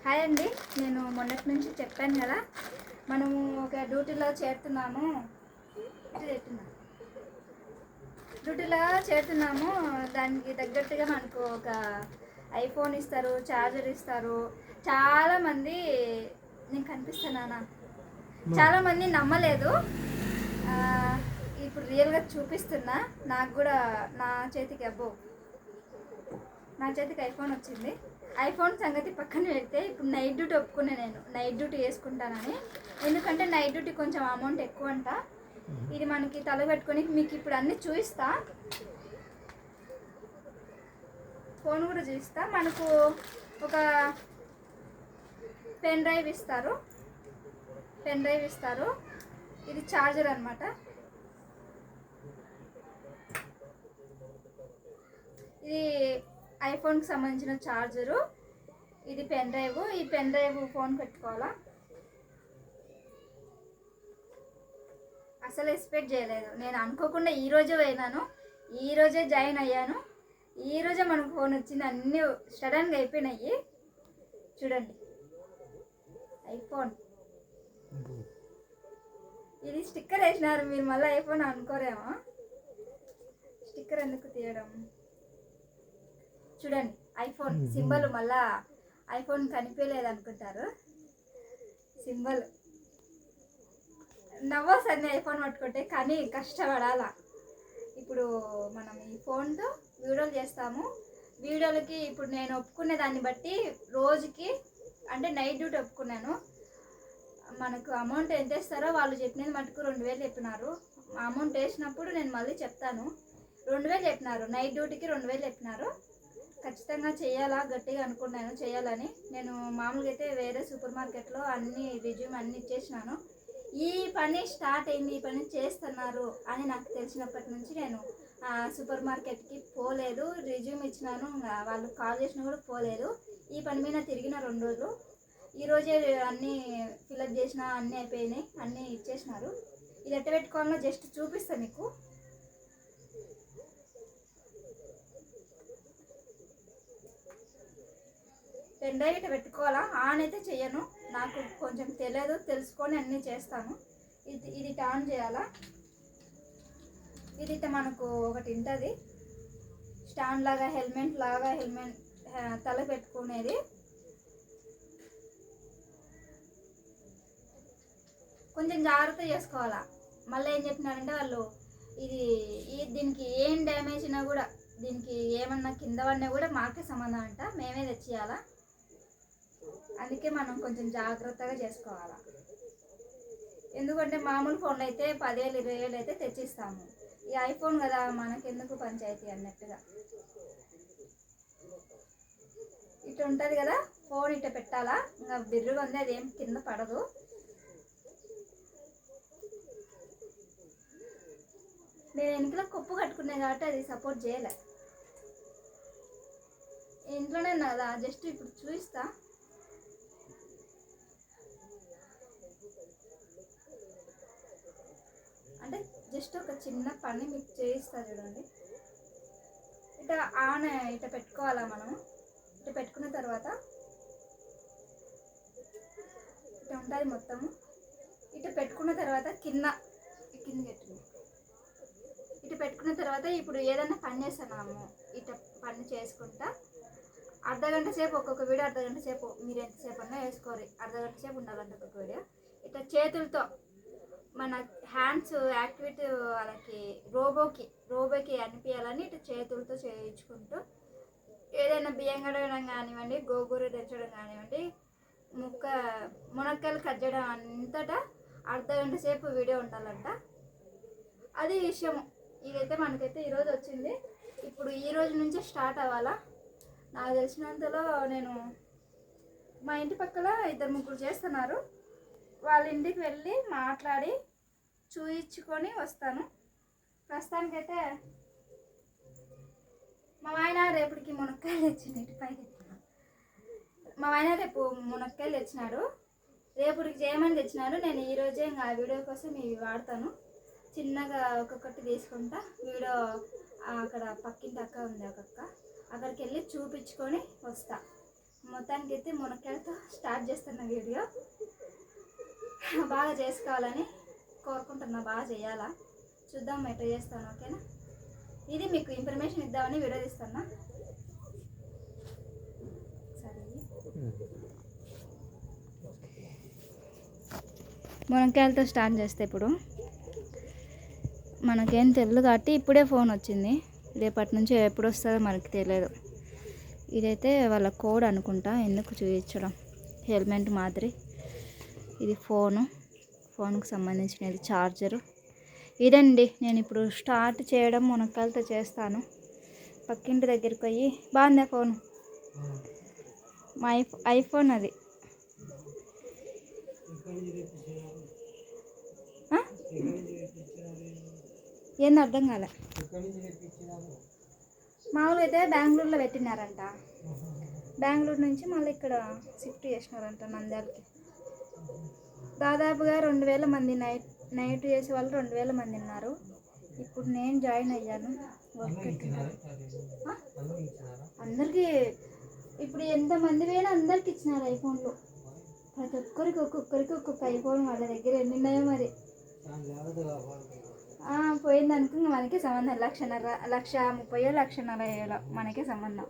Hi అండి, నేను మొన్నటి నుంచి చెప్పాను కదా, మనము ఒక డ్యూటీలో చేరుతున్నాము. దానికి తగ్గట్టుగా మనకు ఒక ఐఫోన్ ఇస్తారు, ఛార్జర్ ఇస్తారు. చాలామంది నేను కనిపిస్తున్నానా, చాలామంది నమ్మలేదు. ఇప్పుడు రియల్గా చూపిస్తున్నా. నాకు కూడా నా చేతికి ఐఫోన్ వచ్చింది. ఐఫోన్ సంగతి పక్కన పెడితే ఇప్పుడు నైట్ డ్యూటీ ఒప్పుకున్నా. నేను నైట్ డ్యూటీ వేసుకుంటానని. ఎందుకంటే నైట్ డ్యూటీ కొంచెం అమౌంట్ ఎక్కువ అంట. ఇది మనకి తల పెట్టుకొని మీకు ఇప్పుడు అన్నీ చూపిస్తా, ఫోన్ కూడా చూపిస్తా. మనకు ఒక పెన్ డ్రైవ్ ఇస్తారు. ఇది ఛార్జర్ అనమాట. ఇది ఐఫోన్కి సంబంధించిన ఛార్జరు. ఇది పెన్ డ్రైవ్. ఈ పెన్ డ్రైవ్ ఫోన్ పెట్టుకోవాలా. అసలు ఎక్స్పెక్ట్ చేయలేదు. నేను అనుకోకుండా ఈరోజే పోయినాను, ఈరోజే జాయిన్ అయ్యాను, ఈరోజే మనకు ఫోన్ వచ్చింది. అన్నీ సడన్గా అయిపోయినాయి. చూడండి, ఐఫోన్. ఇది స్టిక్కర్ వేసినారు. మీరు మళ్ళీ ఐఫోన్ అనుకోరేమో. స్టిక్కర్ ఎందుకు తీయడం? చూడండి, ఐఫోన్ సింబల్. మళ్ళా ఐఫోన్ కనిపించలేదు అనుకుంటారు. సింబల్ నవ్వొస్తుంది ఐఫోన్ పట్టుకుంటే, కానీ కష్టపడాలా. ఇప్పుడు మనం ఈ ఫోన్తో వీడియోలు చేస్తాము. వీడియోలకి ఇప్పుడు నేను ఒప్పుకునే దాన్ని బట్టి రోజుకి, అంటే నైట్ డ్యూటీ ఒప్పుకున్నాను. మనకు అమౌంట్ ఎంత ఇస్తారో వాళ్ళు చెప్పినది మటుకు 2000 చెప్పినారు. అమౌంట్ వేసినప్పుడు నేను మళ్ళీ చెప్తాను. 2000 చెప్పినారు. నైట్ డ్యూటీకి 2000 చెప్పినారు. ఖచ్చితంగా చేయాలా, గట్టిగా అనుకున్నాను చేయాలని. నేను మామూలుగా అయితే వేరే సూపర్ మార్కెట్లో అన్ని రిజ్యూమ్ అన్నీ ఇచ్చేసినాను. ఈ పని స్టార్ట్ అయింది, ఈ పని చేస్తున్నారు అని నాకు తెలిసినప్పటి నుంచి నేను సూపర్ మార్కెట్కి పోలేదు. రిజ్యూమ్ ఇచ్చినాను, వాళ్ళు కాల్ చేసినా కూడా పోలేదు. ఈ పని మీద తిరిగిన 2 రోజులు. ఈరోజే అన్నీ ఫిలప్ చేసిన, అన్నీ అయిపోయినాయి, అన్నీ ఇచ్చేసినారు. ఇది ఎట్ట పెట్టుకోవాలో జస్ట్ చూపిస్తాను మీకు. పెన్ డ్రైవ్ ఇట్లా పెట్టుకోవాలా. ఆన్ అయితే చెయ్యను, నాకు కొంచెం తెలియదు, తెలుసుకొని అన్నీ చేస్తాను. ఇది ఆన్ చేయాలా. ఇది ఇట్లా మనకు ఒకటి ఉంటుంది, స్టాండ్ లాగా, హెల్మెట్ తల పెట్టుకునేది. కొంచెం జాగ్రత్త చేసుకోవాలా. మళ్ళీ ఏం చెప్పినారంటే వాళ్ళు, దీనికి ఏం డ్యామేజ్ అయినా కూడా, దీనికి ఏమన్నా కింద పడినా కూడా మాకే సంబంధం అంట, మేమే తెచ్చియాలా. అందుకే మనం కొంచెం జాగ్రత్తగా చేసుకోవాలా. ఎందుకంటే మామూలు ఫోన్ అయితే 10,000 20,000 అయితే తెచ్చిస్తాము. ఈ ఐఫోన్ కదా, మనకెందుకు పంచాయతీ అన్నట్టుగా. ఇట్లా ఉంటుంది కదా ఫోన్, ఇట్లా పెట్టాలా. ఇంకా బిర్రుగా ఉంది, అదేం కింద పడదు. నేను ఇంట్లో కొప్పు కట్టుకున్నాను కాబట్టి అది సపోర్ట్ చేయలే. ఇంట్లోనే కదా, జస్ట్ ఇప్పుడు చూపిస్తా. అంటే జస్ట్ ఒక చిన్న పని మీకు చేయిస్తా చూడండి. ఇట్లా పెట్టుకోవాలా మనం. ఇట్లా పెట్టుకున్న తర్వాత ఇట్లా ఉంటుంది మొత్తము. ఇట్లా పెట్టుకున్న తర్వాత కింద పెట్టుకుని ఇట్లా పెట్టుకున్న తర్వాత ఇప్పుడు ఏదైనా పని చేస్తున్నాము, ఇట్లా పని చేసుకుంటా అర్ధగంట సేపు, ఒక్కొక్క వీడియో అర్ధగంట సేపు, మీరు ఎంతసేపు అన్నా వేసుకోరు, అర్ధగంట సేపు ఉండాలంటే ఒక్కొక్క వీడియో. ఇట్లా చేతులతో మన హ్యాండ్స్ యాక్టివిటీ వాళ్ళకి రోబోకి అనిపించాలని ఇట్లా చేతులతో చేయించుకుంటూ, ఏదైనా బియ్యం కడగడం కానివ్వండి, గోగూర తెచ్చడం కానివ్వండి, మునక్కాయలు కట్ చేయడం అంతటా అర్ధగంట సేపు వీడియో ఉండాలంట. అది విషయం. ఇదైతే మనకైతే ఈరోజు వచ్చింది. ఇప్పుడు ఈ రోజు నుంచే స్టార్ట్ అవ్వాలా. నాకు తెలిసినంతలో నేను మా ఇంటి పక్కల 2-3 చేస్తున్నారు. వాళ్ళ ఇంటికి వెళ్ళి మాట్లాడి చూయించుకొని వస్తాను. ప్రస్తుతానికైతే మా ఆయన రేపటికి మునక్కాయలు తెచ్చింది. మా ఆయన రేపు మునక్కాయలు తెచ్చినాడు, రేపటికి చేయమని తెచ్చినాడు. నేను ఈరోజే ఇంకా ఆ వీడియో కోసం ఇవి వాడతాను. చిన్నగా ఒక్కొక్కటి తీసుకుంటా వీడియో. అక్కడ పక్కింటి అక్క ఉంది, అక్కడికి వెళ్ళి చూపించుకొని వస్తా. మొత్తానికి అయితే మునక్కాయలతో స్టార్ట్ చేస్తున్న వీడియో. బాగా చేసుకోవాలని కోరుకుంటున్నా, బాగా చేయాలా, చూద్దాం ఎట్లా చేస్తాను. ఓకేనా, ఇది మీకు ఇన్ఫర్మేషన్ ఇద్దామని వీడియో తీస్తున్నా. సరే, మునక్కాయలతో స్టార్ట్ చేస్తే ఇప్పుడు మనకేం తెలియదు కాబట్టి ఇప్పుడే ఫోన్ వచ్చింది. రేపటి నుంచి ఎప్పుడు వస్తుందో మనకి తెలియదు. ఇదైతే వాళ్ళ కోడ్ అనుకుంటా, ఎందుకు చూపించడం. హెల్మెట్ మాదిరి ఇది ఫోన్కు సంబంధించినది, ఛార్జరు. ఇదండి నేను ఇప్పుడు స్టార్ట్ చేయడం మునక్కాయలతో చేస్తాను. పక్కింటి దగ్గరికి పోయి, బాగుందా ఫోను? మా ఐఫోన్ అది. ఏంది అర్థం కాలే. మామూలుగా అయితే బెంగళూరులో పెట్టినారంట, బెంగళూరు నుంచి మళ్ళీ ఇక్కడ షిఫ్ట్ చేసినారంట నంద్యాలకి. దాదాపుగా 2000 మంది నైట్ చేసే వాళ్ళు 2000 మంది ఉన్నారు. ఇప్పుడు నేను జాయిన్ అయ్యాను. వర్క్ అందరికీ ఇప్పుడు ఎంతమంది పోయినా అందరికి ఇచ్చినారు ఐఫోన్లు. ప్రతి ఒక్కరికి ఒక్కొక్క ఐఫోన్ వాళ్ళ దగ్గర ఎన్ని ఉన్నాయో మరి. పోయిందనుకో మనకే సంబంధం. 1,30,000 1,30,000 మనకే సంబంధం.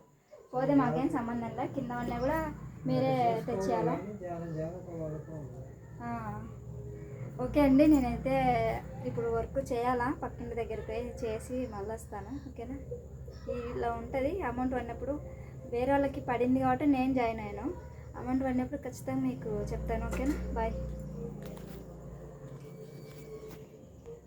పోతే మాకేం సంబంధం లే, కింద ఉన్నా కూడా మీరే తెచ్చేయాలా. ఓకే అండి, నేనైతే ఇప్పుడు వర్క్ చేయాలా, పక్కింటి దగ్గరికి పోయి చేసి మళ్ళీ వస్తాను. ఓకేనా, ఇలా ఉంటుంది. అమౌంట్ పడినప్పుడు వేరే వాళ్ళకి పడింది కాబట్టి నేను జాయిన్ అయ్యాను. అమౌంట్ పడినప్పుడు ఖచ్చితంగా మీకు చెప్తాను. ఓకేనా, బాయ్.